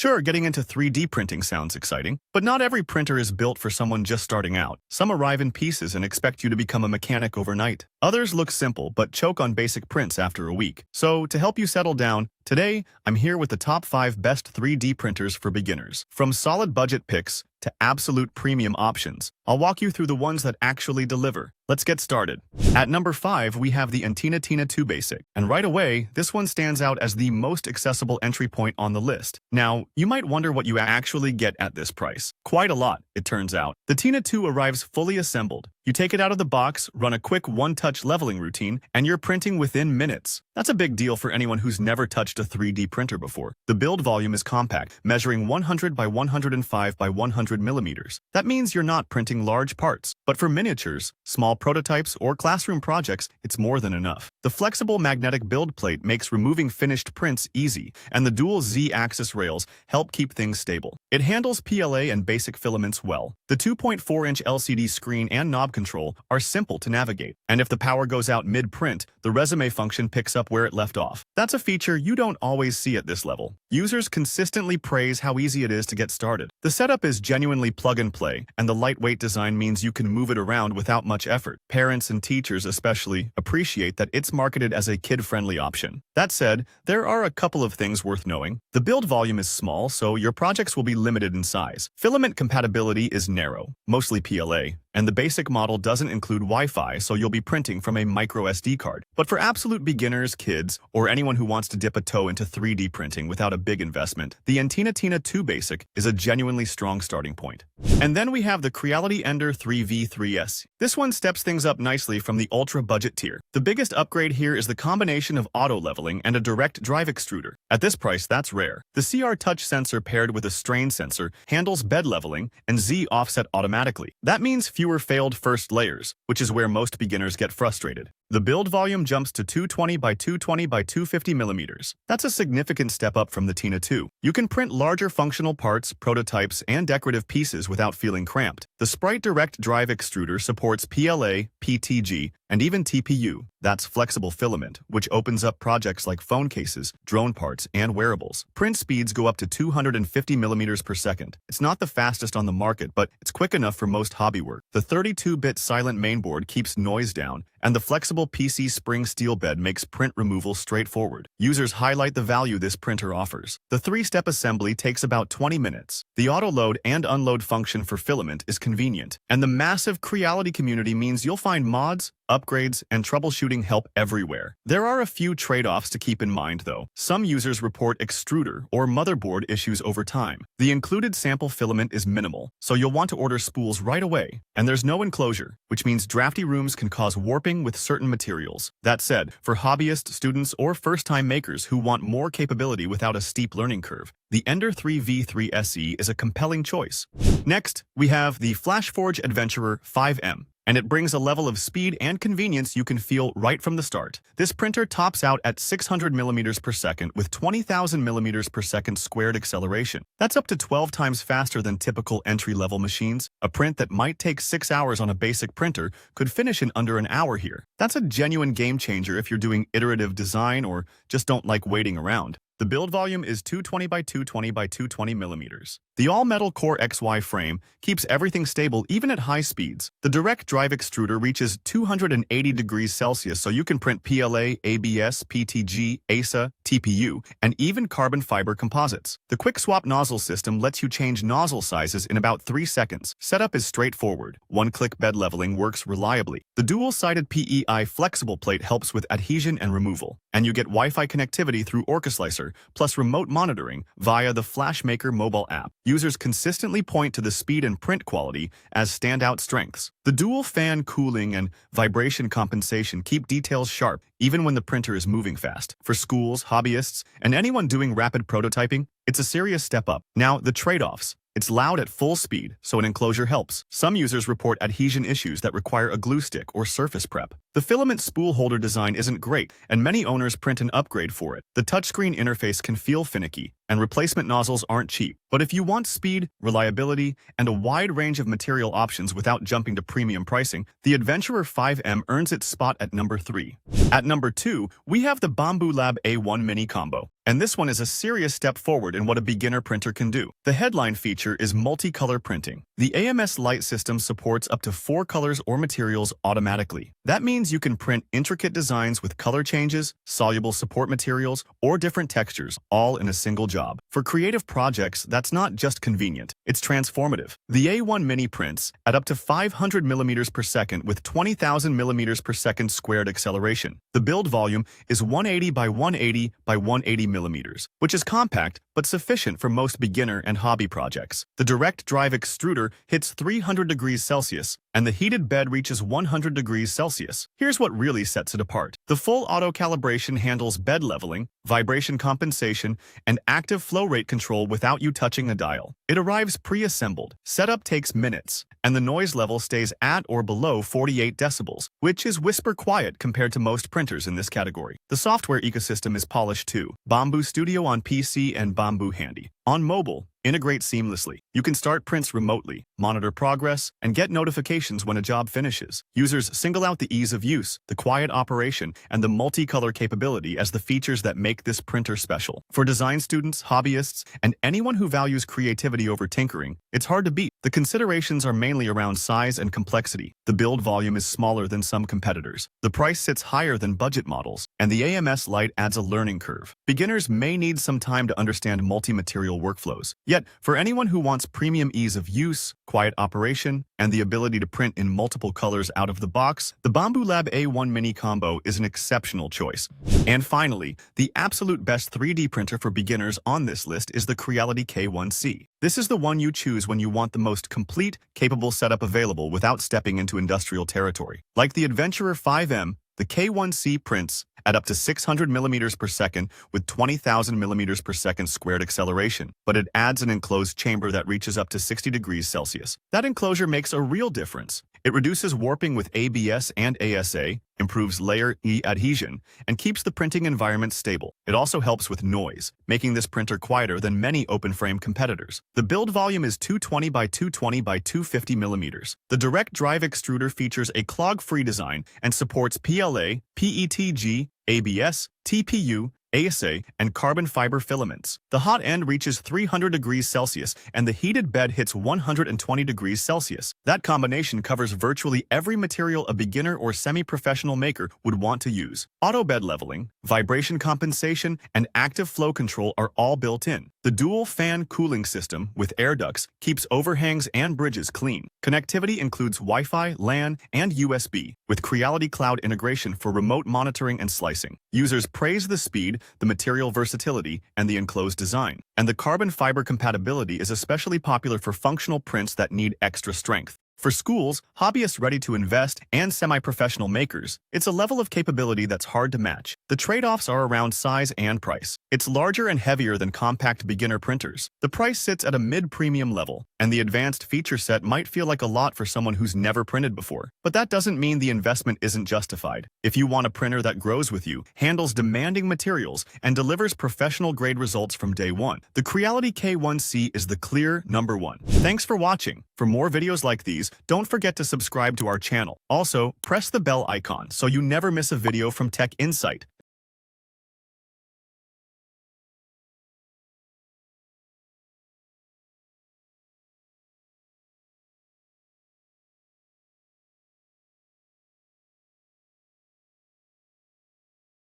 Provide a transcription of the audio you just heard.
Sure, getting into 3D printing sounds exciting, but not every printer is built for someone just starting out. Some arrive in pieces and expect you to become a mechanic overnight. Others look simple but choke on basic prints after a week. So, to help you settle down, today I'm here with the top 5 best 3D printers for beginners. From solid budget picks to absolute premium options, I'll walk you through the ones that actually deliver. Let's get started. At number 5, we have the Entina 2 Basic. And right away, this one stands out as the most accessible entry point on the list. Now, you might wonder what you actually get at this price. Quite a lot, it turns out. The Tina 2 arrives fully assembled. You take it out of the box, run a quick one-touch leveling routine, and you're printing within minutes. That's a big deal for anyone who's never touched a 3D printer before. The build volume is compact, measuring 100 by 105 by 100 millimeters. That means you're not printing large parts. But for miniatures, small prototypes, or classroom projects, it's more than enough. The flexible magnetic build plate makes removing finished prints easy, and the dual Z-axis rails help keep things stable. It handles PLA and basic filaments well. The 2.4-inch LCD screen and knob control are simple to navigate, and if the power goes out mid-print, the resume function picks up where it left off. That's a feature you don't always see at this level. Users consistently praise how easy it is to get started. The setup is genuinely plug-and-play, and the lightweight design means you can move it around without much effort. Parents and teachers especially appreciate that it's marketed as a kid-friendly option. That said, there are a couple of things worth knowing. The build volume is small, so your projects will be limited in size. Filament compatibility is narrow, mostly PLA, and the basic model doesn't include Wi-Fi, so you'll be printing from a micro SD card. But for absolute beginners, kids, or anyone who wants to dip a toe into 3D printing without a big investment, the Entina 2 Basic is a genuinely strong starting point. And then we have the Creality Ender 3V3S. This one steps things up nicely from the ultra-budget tier. The biggest upgrade here is the combination of auto-leveling and a direct drive extruder. At this price, that's rare. The CR touch sensor paired with a strain sensor handles bed leveling and Z offset automatically. That means fewer failed first layers, which is where most beginners get frustrated. The build volume jumps to 220 by 220 by 250 millimeters. That's a significant step up from the Tina 2. You can print larger functional parts, prototypes, and decorative pieces without feeling cramped. The Sprite Direct Drive Extruder supports PLA, PTG, and even TPU. That's flexible filament, which opens up projects like phone cases, drone parts, and wearables. Print speeds go up to 250 millimeters per second. It's not the fastest on the market, but it's quick enough for most hobby work. The 32-bit silent mainboard keeps noise down, and the flexible PC spring steel bed makes print removal straightforward. Users highlight the value this printer offers. The 3-step assembly takes about 20 minutes. The auto-load and unload function for filament is convenient, and the massive Creality community means you'll find mods, upgrades, and troubleshooting help everywhere. There are a few trade-offs to keep in mind, though. Some users report extruder or motherboard issues over time. The included sample filament is minimal, so you'll want to order spools right away. And there's no enclosure, which means drafty rooms can cause warping with certain materials. That said, for hobbyists, students, or first-time makers who want more capability without a steep learning curve, the Ender 3V3 SE is a compelling choice. Next, we have the FLASHFORGE Adventurer 5M. And it brings a level of speed and convenience you can feel right from the start. This printer tops out at 600 millimeters per second with 20,000 millimeters per second squared acceleration. That's up to 12 times faster than typical entry-level machines. A print that might take 6 hours on a basic printer could finish in under an hour here. That's a genuine game changer if you're doing iterative design or just don't like waiting around. The build volume is 220 by 220 by 220 millimeters. The all-metal Core XY frame keeps everything stable even at high speeds. The direct drive extruder reaches 280 degrees Celsius, so you can print PLA, ABS, PTG, ASA, TPU, and even carbon fiber composites. The quick swap nozzle system lets you change nozzle sizes in about 3 seconds. Setup is straightforward. One-click bed leveling works reliably. The dual-sided PEI flexible plate helps with adhesion and removal. And you get Wi-Fi connectivity through OrcaSlicer, plus remote monitoring via the FlashMaker mobile app. Users consistently point to the speed and print quality as standout strengths. The dual fan cooling and vibration compensation keep details sharp even when the printer is moving fast. For schools, hobbyists, and anyone doing rapid prototyping, it's a serious step up. Now, the trade-offs. It's loud at full speed, so an enclosure helps. Some users report adhesion issues that require a glue stick or surface prep. The filament spool holder design isn't great, and many owners print an upgrade for it. The touchscreen interface can feel finicky, and replacement nozzles aren't cheap. But if you want speed, reliability, and a wide range of material options without jumping to premium pricing, the Adventurer 5M earns its spot at number 3. At number 2, we have the Bambu Lab A1 Mini Combo. And this one is a serious step forward in what a beginner printer can do. The headline feature is multicolor printing. The AMS Lite system supports up to 4 colors or materials automatically. That means you can print intricate designs with color changes, soluble support materials, or different textures, all in a single job. For creative projects, that's not just convenient, it's transformative. The A1 Mini prints at up to 500 millimeters per second with 20,000 millimeters per second squared acceleration. The build volume is 180 by 180 by 180 millimeters, which is compact but sufficient for most beginner and hobby projects. The direct drive extruder hits 300 degrees Celsius, and the heated bed reaches 100 degrees Celsius. Here's what really sets it apart. The full auto calibration handles bed leveling, vibration compensation, and active flow rate control without you touching a dial. It arrives pre-assembled. Setup takes minutes, and the noise level stays at or below 48 decibels, which is whisper quiet compared to most printers in this category. The software ecosystem is polished too. Bambu Studio on PC and Bambu Handy on mobile integrate seamlessly. You can start prints remotely, monitor progress, and get notifications when a job finishes. Users single out the ease of use, the quiet operation, and the multicolor capability as the features that make this printer special. For design students, hobbyists, and anyone who values creativity over tinkering, it's hard to beat. The considerations are mainly around size and complexity. The build volume is smaller than some competitors. The price sits higher than budget models, and the AMS Lite adds a learning curve. Beginners may need some time to understand multi-material workflows. Yet, for anyone who wants premium ease of use, quiet operation, and the ability to print in multiple colors out of the box, the Bambu Lab A1 Mini Combo is an exceptional choice. And finally, the absolute best 3D printer for beginners on this list is the Creality K1C. This is the one you choose when you want the most complete, capable setup available without stepping into industrial territory. Like the Adventurer 5M, the K1C prints at up to 600 millimeters per second with 20,000 millimeters per second squared acceleration, but it adds an enclosed chamber that reaches up to 60 degrees Celsius. That enclosure makes a real difference. It reduces warping with ABS and ASA, improves layer adhesion, and keeps the printing environment stable. It also helps with noise, making this printer quieter than many open-frame competitors. The build volume is 220 by 220 by 250 millimeters. The direct drive extruder features a clog-free design and supports PLA, PETG, ABS, TPU, ASA, and carbon fiber filaments. The hot end reaches 300 degrees Celsius, and the heated bed hits 120 degrees Celsius. That combination covers virtually every material a beginner or semi-professional maker would want to use. Auto bed leveling, vibration compensation, and active flow control are all built in. The dual fan cooling system with air ducts keeps overhangs and bridges clean. Connectivity includes Wi-Fi, LAN, and USB, with Creality Cloud integration for remote monitoring and slicing. Users praise the speed, the material versatility, and the enclosed design. And the carbon fiber compatibility is especially popular for functional prints that need extra strength. For schools, hobbyists ready to invest, and semi-professional makers, it's a level of capability that's hard to match. The trade-offs are around size and price. It's larger and heavier than compact beginner printers. The price sits at a mid-premium level, and the advanced feature set might feel like a lot for someone who's never printed before. But that doesn't mean the investment isn't justified. If you want a printer that grows with you, handles demanding materials, and delivers professional-grade results from day one, the Creality K1C is the clear number one. Thanks for watching. For more videos like these, don't forget to subscribe to our channel. Also, press the bell icon so you never miss a video from Tech Insight.